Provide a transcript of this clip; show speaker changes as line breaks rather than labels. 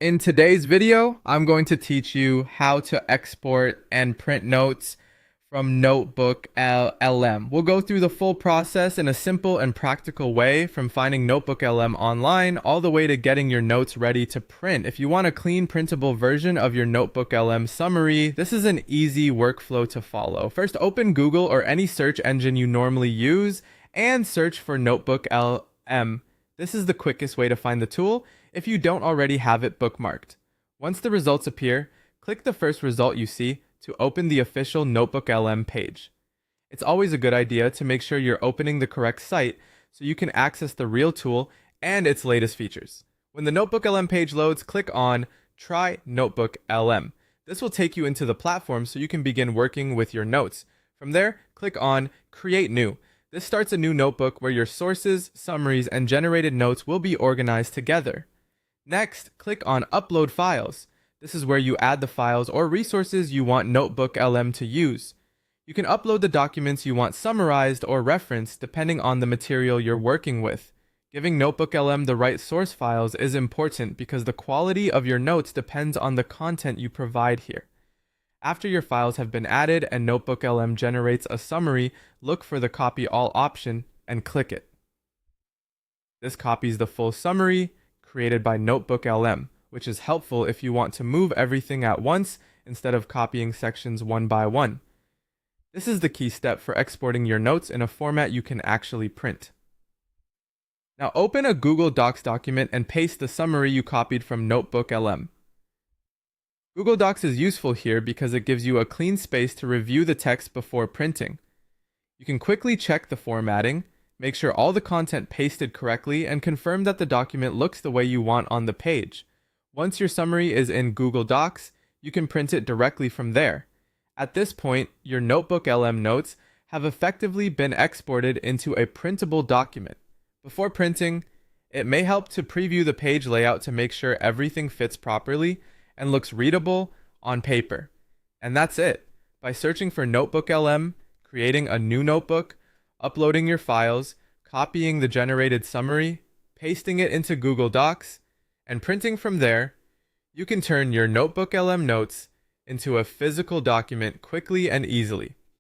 In today's video, I'm going to teach you how to export and print notes from NotebookLM. We'll go through the full process in a simple and practical way, from finding NotebookLM online all the way to getting your notes ready to print. If you want a clean printable version of your NotebookLM summary, this is an easy workflow to follow. First, open Google or any search engine you normally use and search for NotebookLM. This is the quickest way to find the tool if you don't already have it bookmarked. Once the results appear, click the first result you see to open the official NotebookLM page. It's always a good idea to make sure you're opening the correct site so you can access the real tool and its latest features. When the NotebookLM page loads, click on Try NotebookLM. This will take you into the platform so you can begin working with your notes. From there, click on Create New. This starts a new notebook where your sources, summaries, and generated notes will be organized together. Next, click on Upload Files. This is where you add the files or resources you want NotebookLM to use. You can upload the documents you want summarized or referenced depending on the material you're working with. Giving NotebookLM the right source files is important because the quality of your notes depends on the content you provide here. After your files have been added and NotebookLM generates a summary, look for the Copy All option and click it. This copies the full summary created by NotebookLM, which is helpful if you want to move everything at once instead of copying sections one by one. This is the key step for exporting your notes in a format you can actually print. Now open a Google Docs document and paste the summary you copied from NotebookLM. Google Docs is useful here because it gives you a clean space to review the text before printing. You can quickly check the formatting, make sure all the content pasted correctly, and confirm that the document looks the way you want on the page. Once your summary is in Google Docs, you can print it directly from there. At this point, your NotebookLM notes have effectively been exported into a printable document. Before printing, it may help to preview the page layout to make sure everything fits properly and looks readable on paper. And that's it. By searching for NotebookLM, creating a new notebook, uploading your files, copying the generated summary, pasting it into Google Docs, and printing from there, you can turn your NotebookLM notes into a physical document quickly and easily.